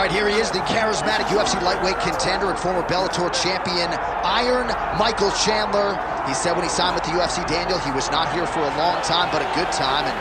right, here he is, the charismatic UFC lightweight contender and former Bellator champion, Iron Michael Chandler. He said when he signed with the UFC, Daniel, he was not here for a long time, but a good time, and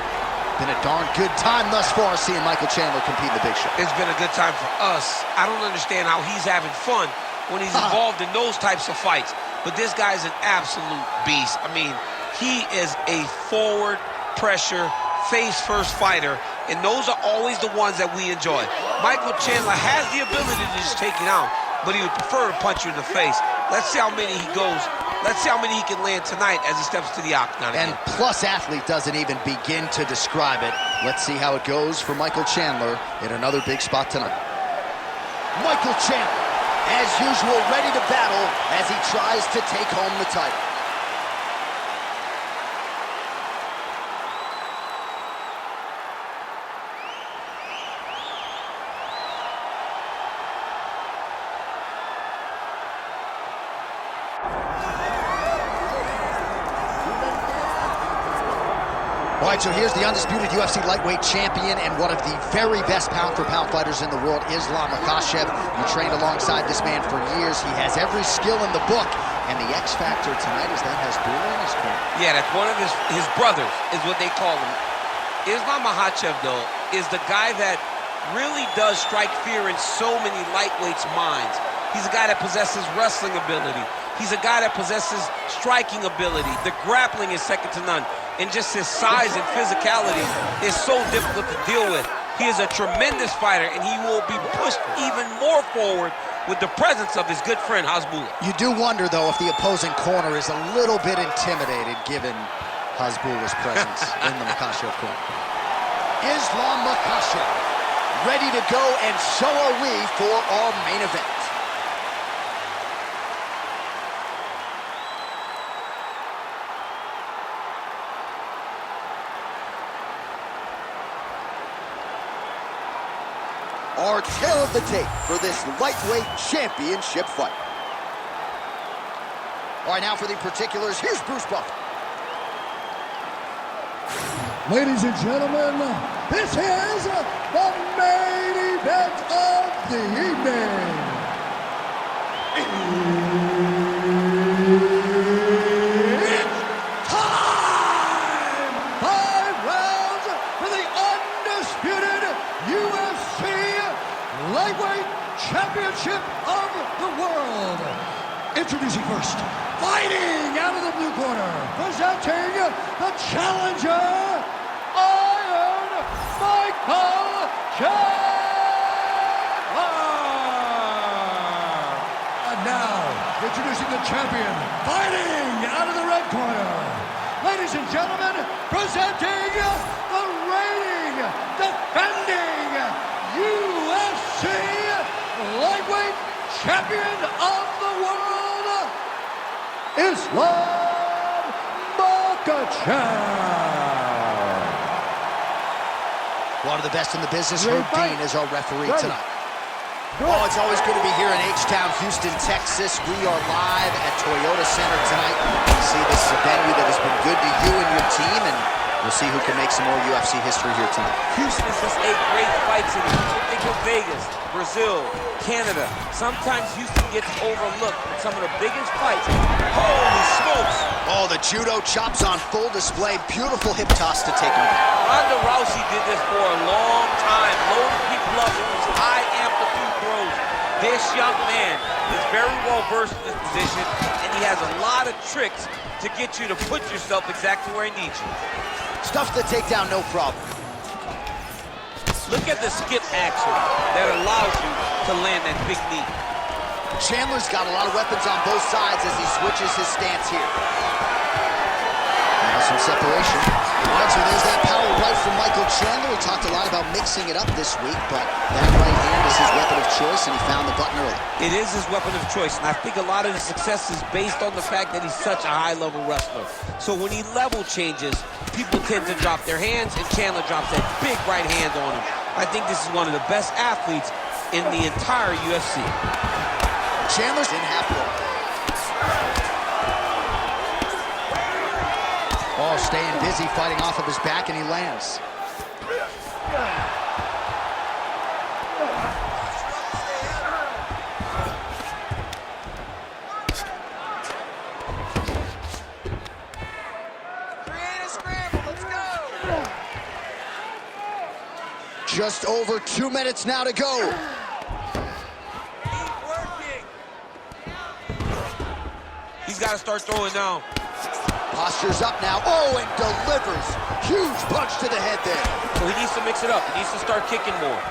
been a darn good time thus far seeing Michael Chandler compete in the big show. It's been a good time for us. I don't understand how he's having fun when he's involved in those types of fights, but this guy's an absolute beast. I mean, he is a forward pressure, face-first fighter, and those are always the ones that we enjoy. Michael Chandler has the ability to just take it out, but he would prefer to punch you in the face. Let's see how many he goes. Let's see how many he can land tonight as he steps to the octagon again. And Plus Athlete doesn't even begin to describe it. Let's see how it goes for Michael Chandler in another big spot tonight. Michael Chandler, as usual, ready to battle as he tries to take home the title. All right, so here's the undisputed UFC lightweight champion and one of the very best pound-for-pound fighters in the world, Islam Makhachev. You trained alongside this man for years. He has every skill in the book, and the X factor tonight is that Chandler in his corner. Yeah, that's one of his brothers, is what they call him. Islam Makhachev, though, is the guy that really does strike fear in so many lightweights' minds. He's a guy that possesses wrestling ability. He's a guy that possesses striking ability. The grappling is second to none. And just his size and physicality is so difficult to deal with. He is a tremendous fighter, and he will be pushed even more forward with the presence of his good friend, Hasbulla. You do wonder, though, if the opposing corner is a little bit intimidated given Hasbulla's presence in the Makhachev corner. Islam Makhachev, ready to go, and so are we for our main event. Our tale of the tape for this lightweight championship fight. All right, now for the particulars, here's Bruce Buffer. Ladies and gentlemen, this is the main event of the evening. It's time! 5 rounds for the undisputed UFC Lightweight Championship of the world. Introducing first, fighting out of the blue corner, presenting the challenger, Iron Michael Chandler. And now, introducing the champion, fighting out of the red corner. Ladies and gentlemen, presenting the reigning, defending UFC Lightweight Champion of the World, Islam Makhachev. One of the best in the business, Herb Dean, is our referee tonight. Oh, it's always good to be here in H-Town, Houston, Texas. We are live at Toyota Center tonight. You see, this is a venue that has been good to you and your team, and we'll see who can make some more UFC history here tonight. Houston is just a great fight city. Think of Vegas, Brazil, Canada. Sometimes Houston gets overlooked in some of the biggest fights. Holy smokes! Oh, the judo chops on full display. Beautiful hip toss to take him back. Ronda Rousey did this for a long time. Loaded people up with these high amplitude throws. This young man is very well versed in this position, and he has a lot of tricks to get you to put yourself exactly where he needs you. Stuff the takedown, no problem. Look at the skip action that allows you to land that big knee. Chandler's got a lot of weapons on both sides as he switches his stance here. Now some separation. All right, so there's that power right from Michael Chandler. We talked a lot about mixing it up this week, but that right hand is his weapon of choice, and he found the button early. It is his weapon of choice, and I think a lot of the success is based on the fact that he's such a high-level wrestler. So when he level changes, people tend to drop their hands, and Chandler drops that big right hand on him. I think this is one of the best athletes in the entire UFC. Chandler's in half row. Oh, staying busy, fighting off of his back, and he lands. Just over 2 minutes now to go. He's got to start throwing now. Posture's up now. Oh, and delivers. Huge punch to the head there. So he needs to mix it up. He needs to start kicking more.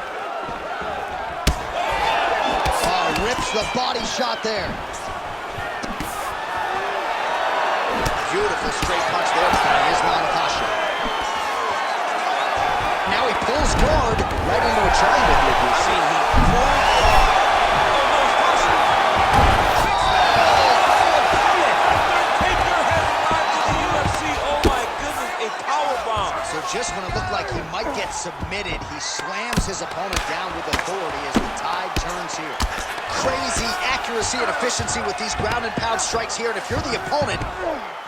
Oh, rips the body shot there. Beautiful straight punch there by Makhachev. Now he pulls guard right into a triangle here. I mean, he pulled guard. Oh, no, it's possible. Undertaker has arrived to the UFC. Oh, my goodness, a powerbomb. So just when it looked like he might get submitted, he slams his opponent down with authority as the tide turns here. Crazy accuracy and efficiency with these ground and pound strikes here. And if you're the opponent,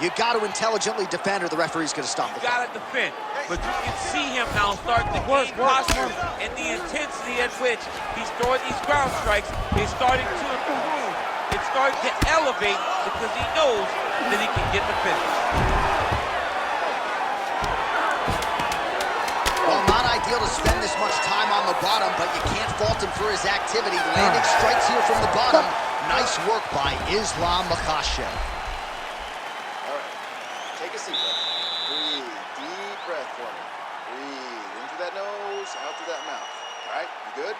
you got to intelligently defend or the referee's going to stop the fight. You got to defend. But you can see him now start to gain posture and the intensity at which he's throwing these ground strikes is starting to improve. It's starting to elevate because he knows that he can get the finish. Well, not ideal to spend this much time on the bottom, but you can't fault him for his activity. Landing strikes here from the bottom. Nice work by Makhachev. All right, take a seat, brother. Breathe, deep breath for me. Breathe in through that nose, out through that mouth. All right, you good?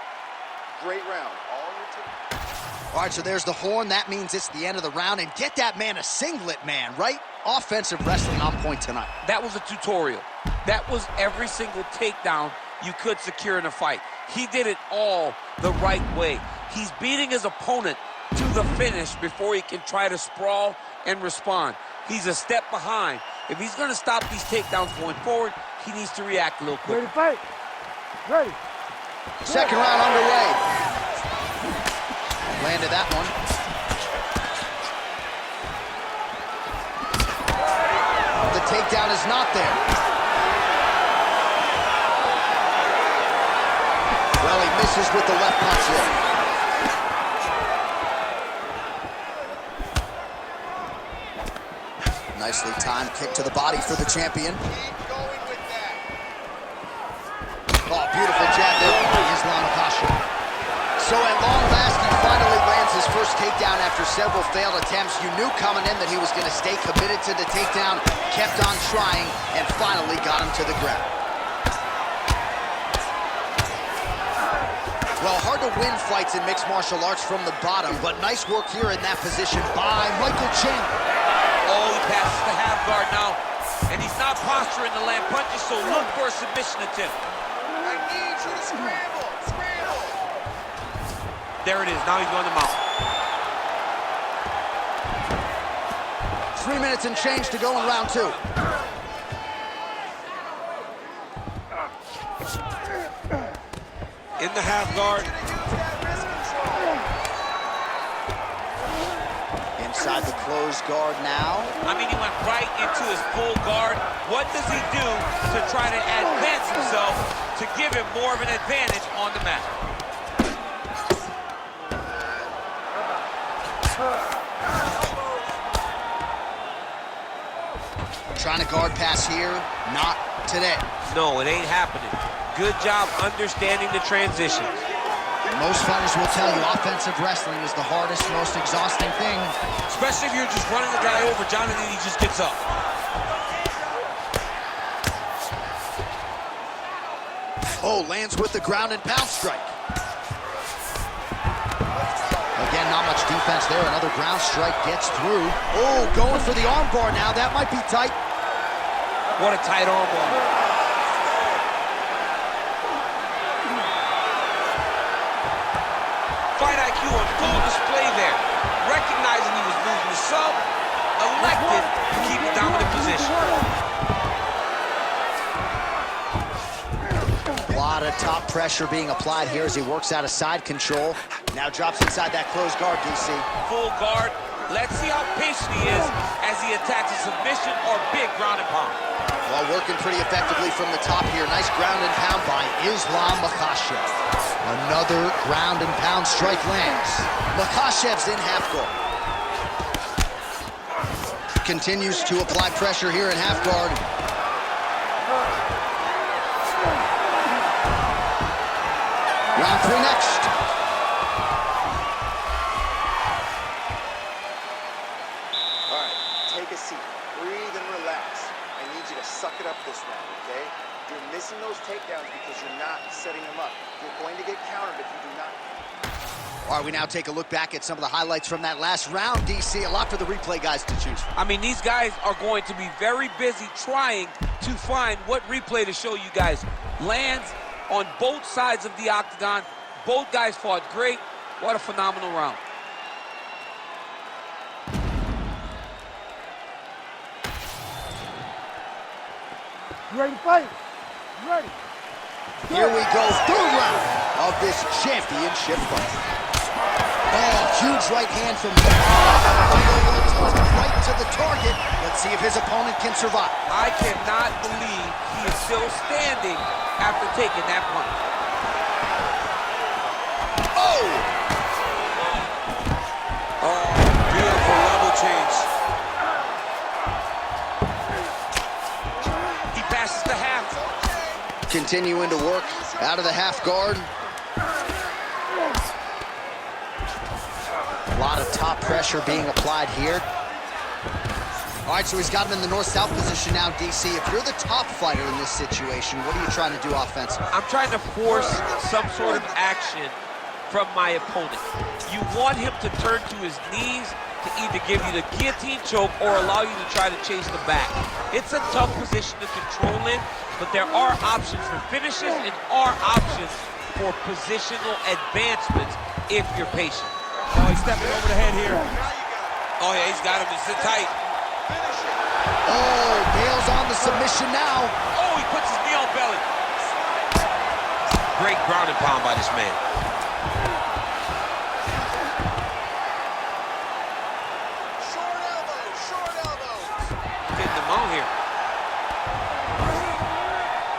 Great round, all your team. All right, so there's the horn. That means it's the end of the round. And get that man a singlet, man, right? Offensive wrestling on point tonight. That was a tutorial. That was every single takedown you could secure in a fight. He did it all the right way. He's beating his opponent to the finish before he can try to sprawl and respond. He's a step behind. If he's going to stop these takedowns going forward, he needs to react a little quicker. Ready to fight. Ready. Second round underway. Landed that one. The takedown is not there. Well, he misses with the left punch there. Nicely timed kick to the body for the champion. Keep going with that. Oh, beautiful jab there by Makhachev. So at long last, he finally lands his first takedown after several failed attempts. You knew coming in that he was going to stay committed to the takedown, kept on trying, and finally got him to the ground. Well, hard to win fights in mixed martial arts from the bottom, but nice work here in that position by Chandler. Oh, he passes the half guard now, and he's not posturing to land punches, so look for a submission attempt. I need you to scramble, scramble. There it is, now he's going to mount. 3 minutes and change to go in round two. In the half guard. Inside the closed guard now. I mean, he went right into his full guard. What does he do to try to advance himself to give him more of an advantage on the mat? Trying to guard pass here, not today. No, it ain't happening. Good job understanding the transitions. Most fighters will tell you offensive wrestling is the hardest, most exhausting thing. Especially if you're just running the guy over, Jonathan, he just gets up. Oh, lands with the ground and pound strike. Again, not much defense there. Another ground strike gets through. Oh, going for the arm bar now. That might be tight. What a tight arm bar. Fight IQ on full display there. Recognizing he was losing the sub, elected to keep the dominant position. A lot of top pressure being applied here as he works out of side control. Now drops inside that closed guard, DC. Full guard. Let's see how patient he is as he attacks a submission or big ground and pound. Well, working pretty effectively from the top here. Nice ground and pound by Makhachev. Another ground and pound strike lands. Makhachev's in half guard. Continues to apply pressure here in half guard. Round 3 next. All right, take a seat. Breathe and relax. I need you to suck it up this round, okay? You're missing those takedowns because you're not setting them up. You're going to get countered if you do not. All right, we now take a look back at some of the highlights from that last round, DC. A lot for the replay guys to choose from. I mean, these guys are going to be very busy trying to find what replay to show you guys. Lands on both sides of the octagon. Both guys fought great. What a phenomenal round. You ready to fight? You ready? Here we go, 3rd round of this championship fight. Oh, huge right hand from right to the target. Let's see if his opponent can survive. I cannot believe he is still standing after taking that punch. Oh! Oh, beautiful level change. He passes the half. Continuing to work out of the half guard. A lot of top pressure being applied here. All right, so he's got him in the north-south position now, DC. If you're the top fighter in this situation, what are you trying to do offensively? I'm trying to force some sort of action from my opponent. You want him to turn to his knees to either give you the guillotine choke or allow you to try to chase the back. It's a tough position to control in, but there are options for finishes and are options for positional advancements if you're patient. Oh, he's stepping over the head here. Oh, yeah, he's got him to sit tight. Oh, Bale's on the submission now. Oh, he puts his knee on belly. Great ground and pound by this man. Short elbow, short elbow. Getting them on here.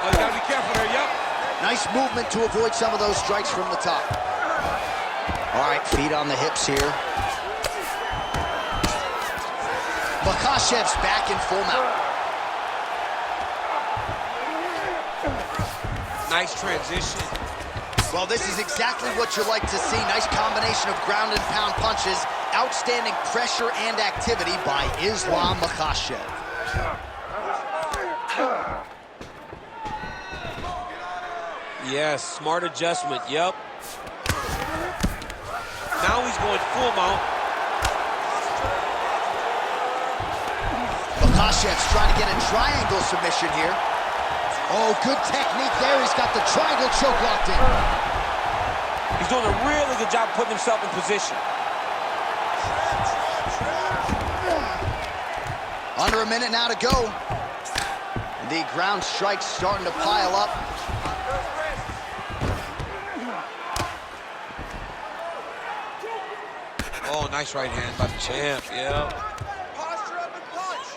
Oh, you gotta be careful there, yep. Nice movement to avoid some of those strikes from the top. All right, feet on the hips here. Makhachev's back in full mount. Nice transition. Well, this is exactly what you like to see. Nice combination of ground and pound punches. Outstanding pressure and activity by Islam Makhachev. Yes, smart adjustment, yep. Now he's going full mount. Makhachev's trying to get a triangle submission here. Oh, good technique there. He's got the triangle choke locked in. He's doing a really good job putting himself in position. Under a minute now to go. The ground strikes starting to pile up. Oh, nice right hand by the champ, yeah. Posture up and punch.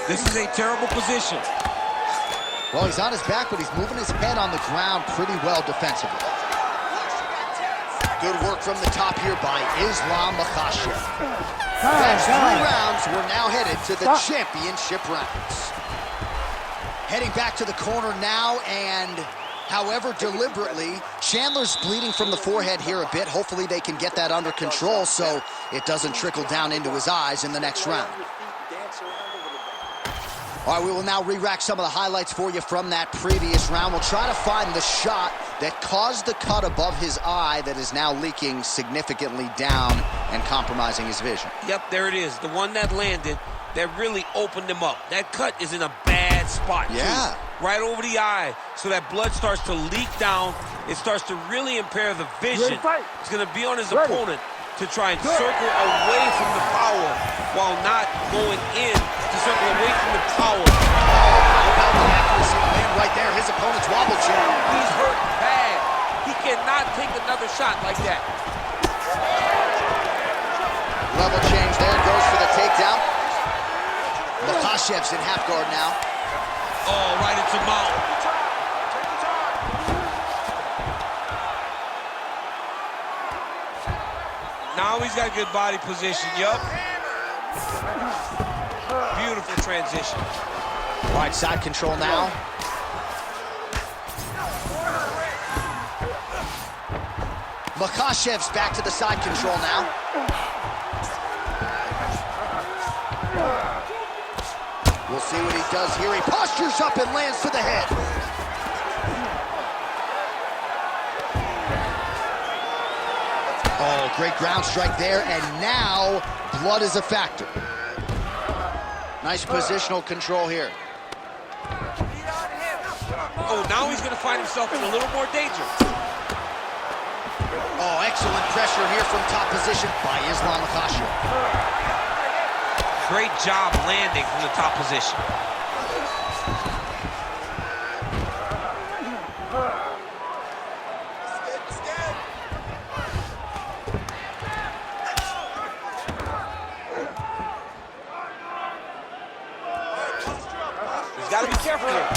This is a terrible position. Well, he's on his back, but he's moving his head on the ground pretty well defensively. Good work from the top here by Islam Makhachev. That's 3 rounds. We're now headed to the championship rounds. Heading back to the corner now, and however deliberately, Chandler's bleeding from the forehead here a bit. Hopefully they can get that under control so it doesn't trickle down into his eyes in the next round. All right, we will now re-rack some of the highlights for you from that previous round. We'll try to find the shot that caused the cut above his eye that is now leaking significantly down and compromising his vision. Yep, there it is. The one that landed that really opened him up. That cut is in a bad spot, Yeah. too. Right over the eye, so that blood starts to leak down. It starts to really impair the vision. It's going to be on his opponent to try and circle away from the power while not going in to circle away from the power. How about the accuracy to land right there? His opponent's wobble chair. He's hurt bad. He cannot take another shot like that. Level change there, goes for the takedown. Makhachev's in half guard now. Oh, right into mount. Now he's got good body position, yup. beautiful transition. All right, side control now. Makhachev's back to the side control now. We'll see what he does here. He postures up and lands to the head. Oh, great ground strike there, and now blood is a factor. Nice positional control here. Oh, now he's going to find himself in a little more danger. Oh, excellent pressure here from top position by Islam Makhachev. Great job landing from the top position. He's got to be careful here.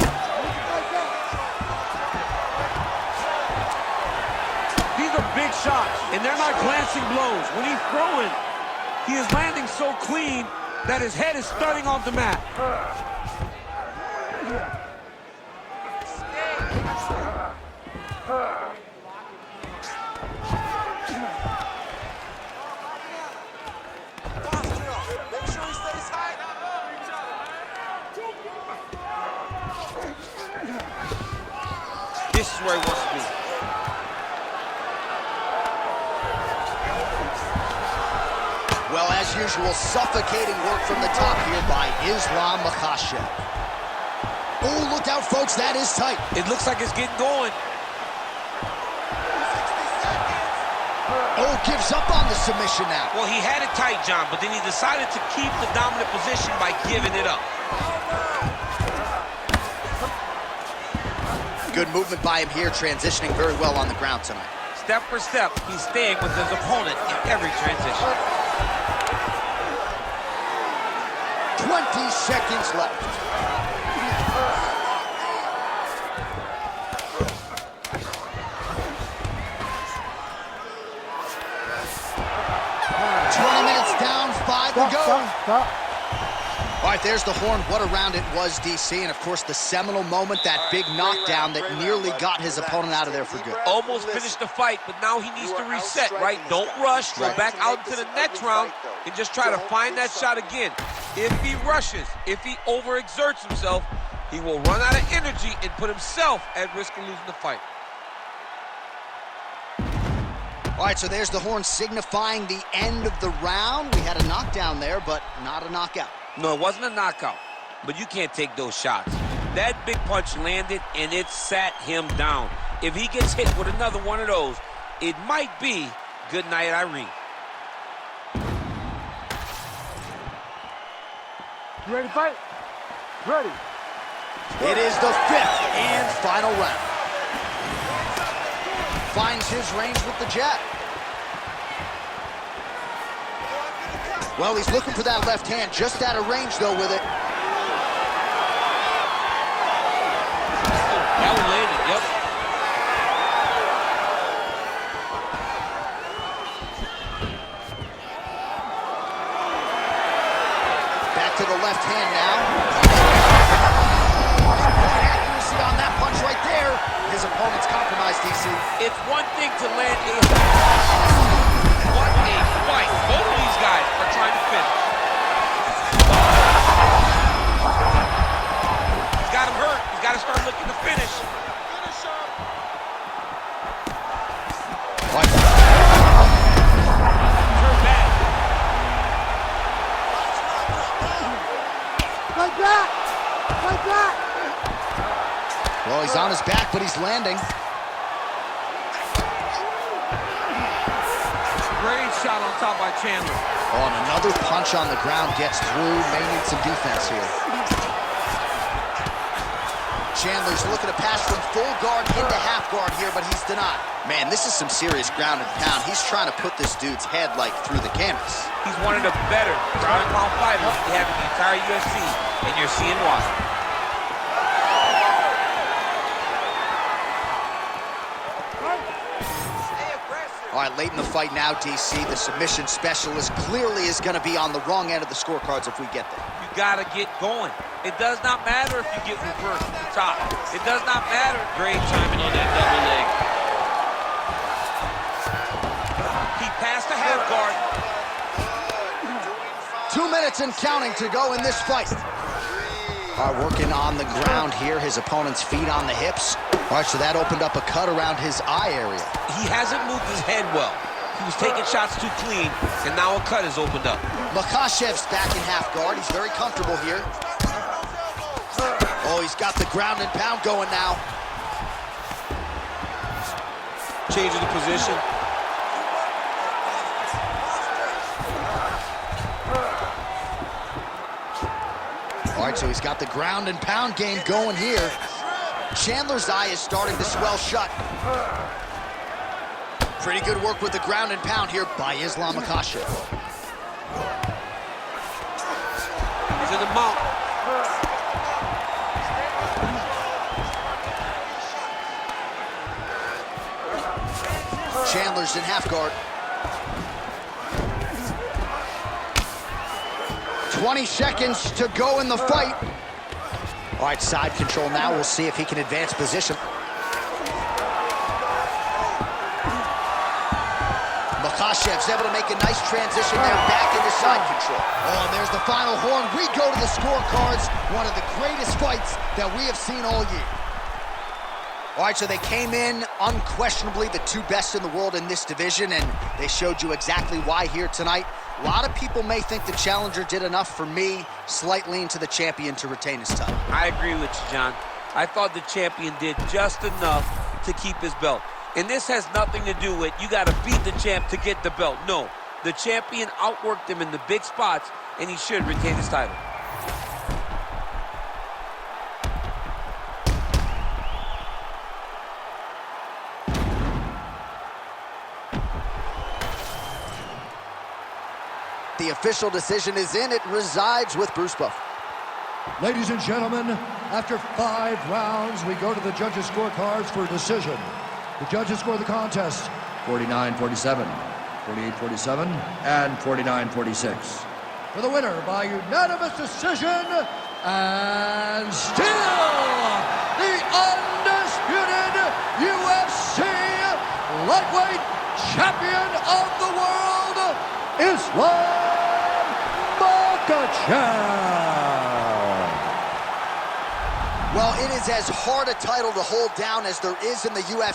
These are big shots, and they're not glancing blows. When he's throwing, he is landing so clean that his head is starting off the mat. This is where he wants to be. Well, as usual, suffocating work from the top here by Islam Makhachev. Oh, look out, folks, that is tight. It looks like it's getting going. Oh, gives up on the submission now. Well, he had it tight, John, but then he decided to keep the dominant position by giving it up. Good movement by him here, transitioning very well on the ground tonight. Step for step, he's staying with his opponent in every transition. 20 seconds left. Down, 5 to go. Stop. All right, there's the horn. What a round it was, DC. And, of course, the seminal moment, that big knockdown that nearly got his opponent out of there for good. Almost finished the fight, but now he needs to reset, right? Don't rush. Go back out to the next round and just try to find that shot again. If he rushes, if he overexerts himself, he will run out of energy and put himself at risk of losing the fight. All right, so there's the horn signifying the end of the round. We had a knockdown there, but not a knockout. No, it wasn't a knockout, but you can't take those shots. That big punch landed, and it sat him down. If he gets hit with another one of those, it might be good night, Irene. You ready to fight? Ready. It is the 5th and final round. Finds his range with the jab. Well, he's looking for that left hand, just out of range, though, with it. That one landed, yep. Back to the left hand now. Accuracy on that punch right there. His opponent's compromised, DC. It's one thing to land a... What a fight. Both of these guys are trying to finish. He's got him hurt. He's got to start looking to finish. What? Turn back. Like that. Like that. Well, he's on his back, but he's landing. Great shot on top by Chandler. Oh, and another punch on the ground gets through. May need some defense here. Chandler's looking to pass from full guard into half guard here, but he's denied. Man, this is some serious ground and pound. He's trying to put this dude's head, like, through the canvas. He's one of the better ground and pound fighters we have in the entire UFC, and you're seeing why. All right, late in the fight now, DC. The submission specialist clearly is going to be on the wrong end of the scorecards if we get there. You got to get going. It does not matter if you get reversed from the top. It does not matter. Great timing on that double leg. He passed the half guard. 2 minutes and counting to go in this fight. Working on the ground here, his opponent's feet on the hips. All right, so that opened up a cut around his eye area. He hasn't moved his head well. He was taking shots too clean, and now a cut has opened up. Makhachev's back in half guard. He's very comfortable here. Oh, he's got the ground and pound going now. Changing the position. All right, so he's got the ground and pound game going here. Chandler's eye is starting to swell shut. Pretty good work with the ground and pound here by Islam Makhachev. He's in the mount. Chandler's in half guard. 20 seconds to go in the fight. All right, side control now. We'll see if he can advance position. Makhachev's able to make a nice transition there back into side control. Oh, and there's the final horn. We go to the scorecards. One of the greatest fights that we have seen all year. All right, so they came in unquestionably the two best in the world in this division, and they showed you exactly why here tonight. A lot of people may think the challenger did enough. For me, slight lean to the champion to retain his title. I agree with you, John. I thought the champion did just enough to keep his belt. And this has nothing to do with you got to beat the champ to get the belt. No, the champion outworked him in the big spots, and he should retain his title. The official decision is in. It resides with Bruce Buff. Ladies and gentlemen, after 5 rounds, we go to the judges' scorecards for a decision. The judges score the contest 49-47, 48-47, and 49-46. For the winner by unanimous decision, and still the undisputed UFC lightweight champion of the world, Islam Makhachev. Well, it is as hard a title to hold down as there is in the UFC.